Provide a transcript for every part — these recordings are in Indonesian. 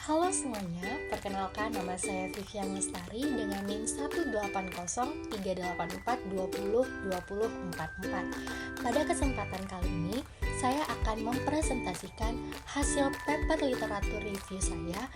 Halo semuanya, perkenalkan nama saya Vivian Lestari dengan NIM 1803844202044. Pada kesempatan kali ini, saya akan mempresentasikan hasil paper literatur review saya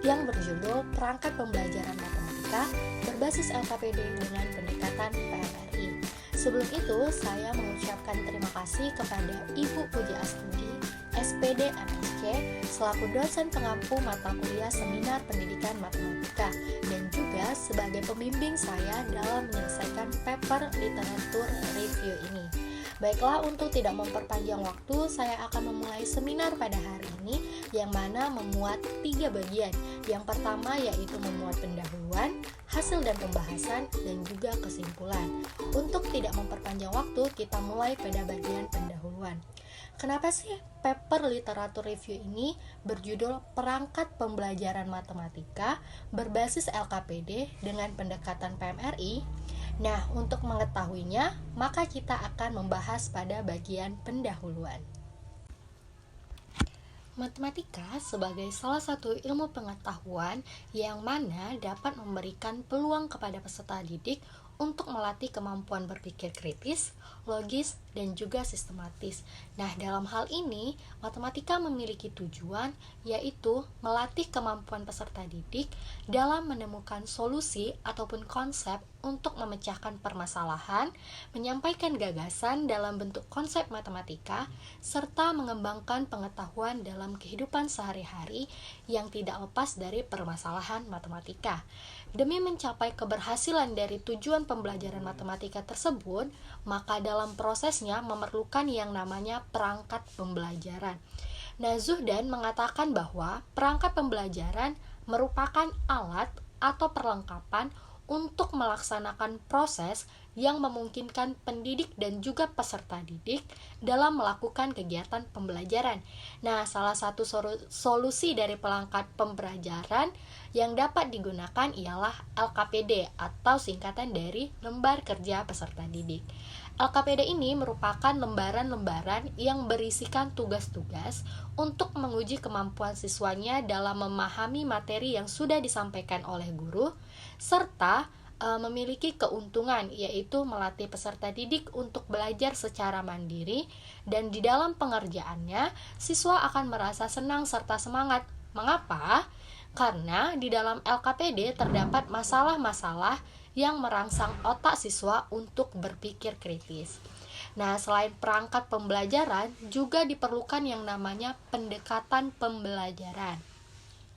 yang berjudul Perangkat Pembelajaran Matematika berbasis LKPD dengan pendekatan PMRI. Sebelum itu, saya mengucapkan terima kasih kepada Ibu Puji Astuti, SPD MSc, selaku dosen pengampu mata kuliah Seminar Pendidikan Matematika, dan juga sebagai pembimbing saya dalam menyelesaikan paper literatur review ini. Baiklah, untuk tidak memperpanjang waktu, saya akan memulai seminar pada hari ini, yang mana memuat 3 bagian. Yang pertama yaitu memuat pendahuluan, hasil dan pembahasan, dan juga kesimpulan. Untuk tidak memperpanjang waktu, kita mulai pada bagian pendahuluan. Kenapa sih paper literatur review ini berjudul Perangkat Pembelajaran Matematika berbasis LKPD dengan pendekatan PMRI? Nah, untuk mengetahuinya, maka kita akan membahas pada bagian pendahuluan. Matematika sebagai salah satu ilmu pengetahuan yang mana dapat memberikan peluang kepada peserta didik untuk melatih kemampuan berpikir kritis, logis, dan juga sistematis. Nah, dalam hal ini, matematika memiliki tujuan yaitu melatih kemampuan peserta didik dalam menemukan solusi ataupun konsep untuk memecahkan permasalahan, menyampaikan gagasan dalam bentuk konsep matematika, serta mengembangkan pengetahuan dalam kehidupan sehari-hari yang tidak lepas dari permasalahan matematika. Demi mencapai keberhasilan dari tujuan pembelajaran matematika tersebut, maka dalam prosesnya memerlukan yang namanya perangkat pembelajaran. Nah, Zuhdan mengatakan bahwa perangkat pembelajaran merupakan alat atau perlengkapan untuk melaksanakan proses yang memungkinkan pendidik dan juga peserta didik dalam melakukan kegiatan pembelajaran. Nah, salah satu solusi dari perangkat pembelajaran yang dapat digunakan ialah LKPD atau singkatan dari Lembar Kerja Peserta Didik. LKPD ini merupakan lembaran-lembaran yang berisikan tugas-tugas untuk menguji kemampuan siswanya dalam memahami materi yang sudah disampaikan oleh guru, serta memiliki keuntungan yaitu melatih peserta didik untuk belajar secara mandiri, dan di dalam pengerjaannya siswa akan merasa senang serta semangat. Mengapa? Karena di dalam LKPD terdapat masalah-masalah yang merangsang otak siswa untuk berpikir kritis. Nah, selain perangkat pembelajaran, juga diperlukan yang namanya pendekatan pembelajaran.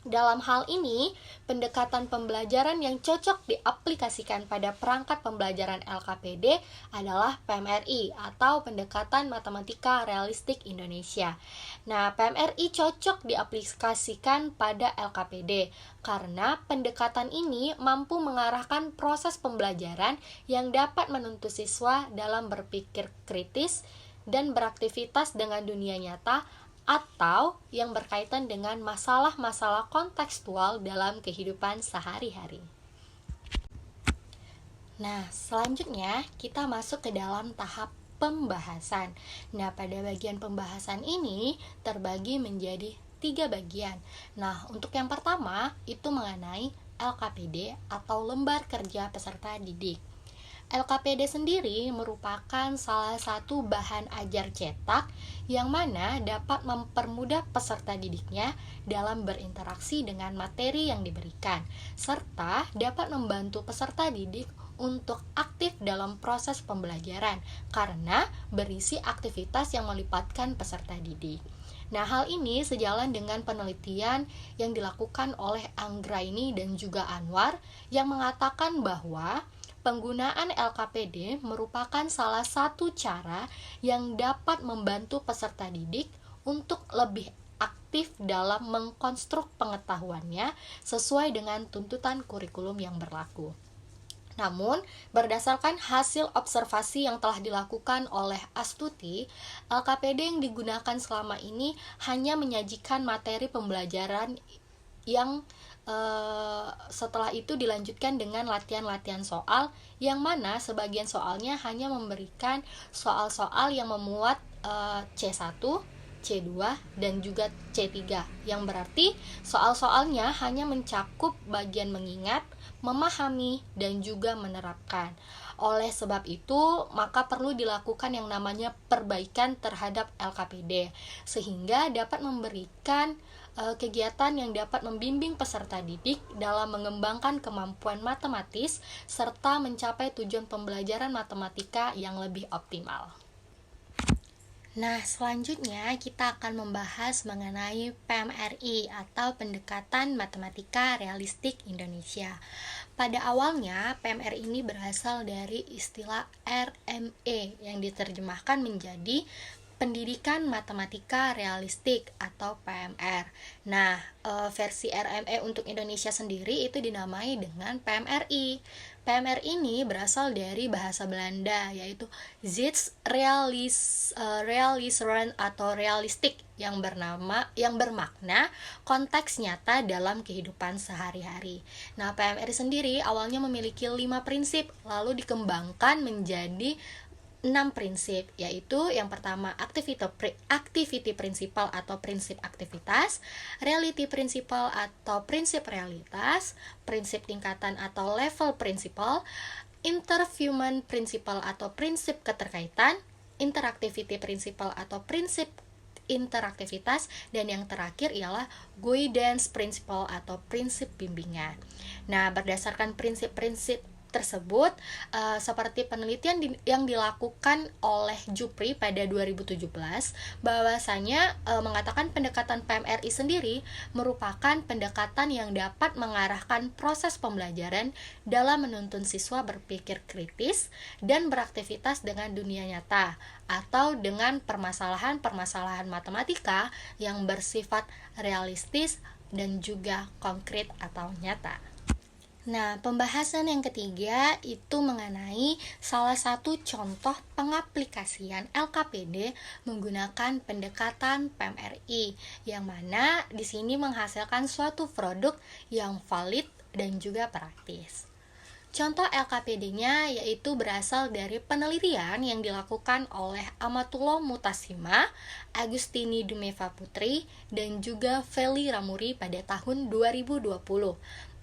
Dalam hal ini, pendekatan pembelajaran yang cocok diaplikasikan pada perangkat pembelajaran LKPD adalah PMRI atau Pendekatan Matematika Realistik Indonesia. Nah, PMRI cocok diaplikasikan pada LKPD karena pendekatan ini mampu mengarahkan proses pembelajaran yang dapat menuntut siswa dalam berpikir kritis dan beraktivitas dengan dunia nyata atau yang berkaitan dengan masalah-masalah kontekstual dalam kehidupan sehari-hari. Nah, selanjutnya kita masuk ke dalam tahap pembahasan. Nah, pada bagian pembahasan ini terbagi menjadi 3 bagian. Nah, untuk yang pertama itu mengenai LKPD atau Lembar Kerja Peserta Didik. LKPD sendiri merupakan salah satu bahan ajar cetak yang mana dapat mempermudah peserta didiknya dalam berinteraksi dengan materi yang diberikan, serta dapat membantu peserta didik untuk aktif dalam proses pembelajaran karena berisi aktivitas yang melibatkan peserta didik. Nah, hal ini sejalan dengan penelitian yang dilakukan oleh Anggraini dan juga Anwar yang mengatakan bahwa penggunaan LKPD merupakan salah satu cara yang dapat membantu peserta didik untuk lebih aktif dalam mengkonstruk pengetahuannya sesuai dengan tuntutan kurikulum yang berlaku. Namun, berdasarkan hasil observasi yang telah dilakukan oleh Astuti, LKPD yang digunakan selama ini hanya menyajikan materi pembelajaran yang setelah itu dilanjutkan dengan latihan-latihan soal, yang mana sebagian soalnya hanya memberikan soal-soal yang memuat C1, C2, dan juga C3, yang berarti soal-soalnya hanya mencakup bagian mengingat, memahami, dan juga menerapkan. Oleh sebab itu, maka perlu dilakukan yang namanya perbaikan terhadap LKPD, sehingga dapat memberikan kegiatan yang dapat membimbing peserta didik dalam mengembangkan kemampuan matematis serta mencapai tujuan pembelajaran matematika yang lebih optimal. Nah, selanjutnya kita akan membahas mengenai PMRI atau Pendekatan Matematika Realistik Indonesia. Pada awalnya, PMRI ini berasal dari istilah RME yang diterjemahkan menjadi Pendidikan Matematika Realistik atau PMR. Nah, versi RME untuk Indonesia sendiri itu dinamai dengan PMRI. PMR ini berasal dari bahasa Belanda, yaitu Realiseren atau realistik, yang bermakna konteks nyata dalam kehidupan sehari-hari. Nah, PMRI sendiri awalnya memiliki 5 prinsip, lalu dikembangkan menjadi 6 prinsip, yaitu yang pertama activity principle atau prinsip aktivitas, reality principle atau prinsip realitas, prinsip tingkatan atau level principle, interhuman principle atau prinsip keterkaitan, interactivity principle atau prinsip interaktivitas, dan yang terakhir ialah guidance principle atau prinsip bimbingan. Nah, berdasarkan prinsip-prinsip tersebut, seperti penelitian yang dilakukan oleh Jupri pada 2017, bahwasanya mengatakan pendekatan PMRI sendiri merupakan pendekatan yang dapat mengarahkan proses pembelajaran dalam menuntun siswa berpikir kritis dan beraktivitas dengan dunia nyata atau dengan permasalahan-permasalahan matematika yang bersifat realistis dan juga konkret atau nyata. Nah, pembahasan yang ketiga itu mengenai salah satu contoh pengaplikasian LKPD menggunakan pendekatan PMRI, yang mana di sini menghasilkan suatu produk yang valid dan juga praktis. Contoh LKPD-nya yaitu berasal dari penelitian yang dilakukan oleh Amatullah Mutasima, Agustini Dumeva Putri, dan juga Feli Ramuri pada tahun 2020.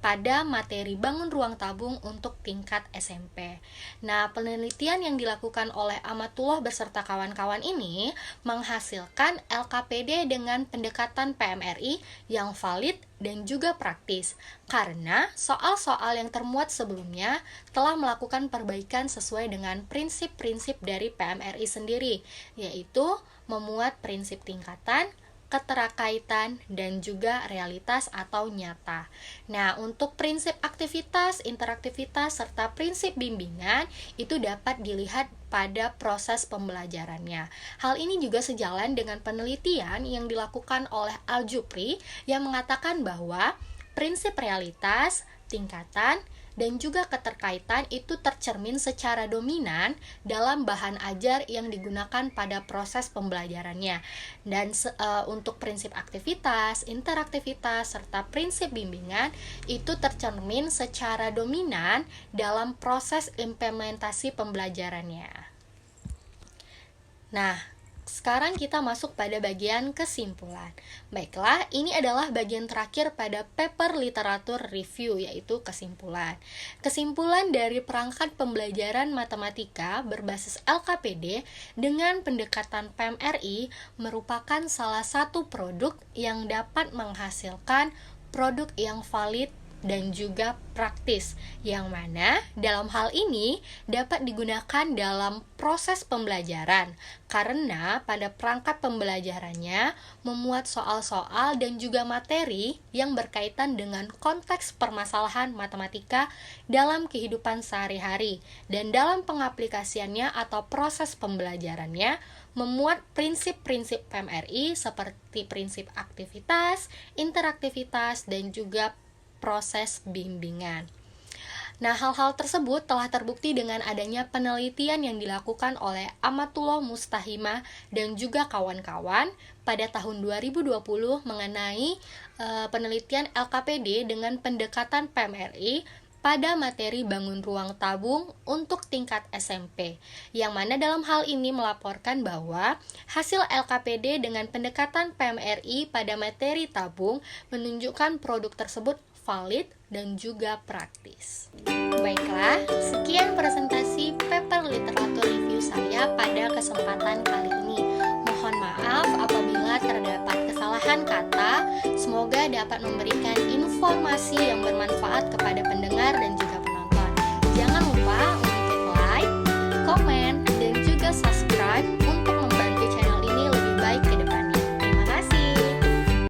Pada materi bangun ruang tabung untuk tingkat SMP. Nah, penelitian yang dilakukan oleh Amatullah beserta kawan-kawan ini menghasilkan LKPD dengan pendekatan PMRI yang valid dan juga praktis, karena soal-soal yang termuat sebelumnya telah melakukan perbaikan sesuai dengan prinsip-prinsip dari PMRI sendiri, yaitu memuat prinsip tingkatan, keterkaitan, dan juga realitas atau nyata. Nah, untuk prinsip aktivitas, interaktivitas, serta prinsip bimbingan itu dapat dilihat pada proses pembelajarannya. Hal ini juga sejalan dengan penelitian yang dilakukan oleh Al-Jupri yang mengatakan bahwa prinsip realitas, tingkatan, dan juga keterkaitan itu tercermin secara dominan dalam bahan ajar yang digunakan pada proses pembelajarannya. Dan untuk prinsip aktivitas, interaktivitas, serta prinsip bimbingan itu tercermin secara dominan dalam proses implementasi pembelajarannya. Nah, sekarang kita masuk pada bagian kesimpulan. Baiklah, ini adalah bagian terakhir pada paper literatur review, yaitu kesimpulan. Kesimpulan dari perangkat pembelajaran matematika berbasis LKPD dengan pendekatan PMRI merupakan salah satu produk yang dapat menghasilkan produk yang valid dan juga praktis, yang mana dalam hal ini dapat digunakan dalam proses pembelajaran karena pada perangkat pembelajarannya memuat soal-soal dan juga materi yang berkaitan dengan konteks permasalahan matematika dalam kehidupan sehari-hari, dan dalam pengaplikasiannya atau proses pembelajarannya memuat prinsip-prinsip PMRI seperti prinsip aktivitas, interaktivitas, dan juga proses bimbingan. Nah, hal-hal tersebut telah terbukti dengan adanya penelitian yang dilakukan oleh Amatullah Mustahima dan juga kawan-kawan pada tahun 2020 mengenai penelitian LKPD dengan pendekatan PMRI pada materi bangun ruang tabung untuk tingkat SMP, yang mana dalam hal ini melaporkan bahwa hasil LKPD dengan pendekatan PMRI pada materi tabung menunjukkan produk tersebut valid dan juga praktis. Baiklah, sekian presentasi paper literatur review saya pada kesempatan kali ini. Mohon maaf apabila terdapat kesalahan kata. Semoga dapat memberikan informasi yang bermanfaat kepada pendengar dan juga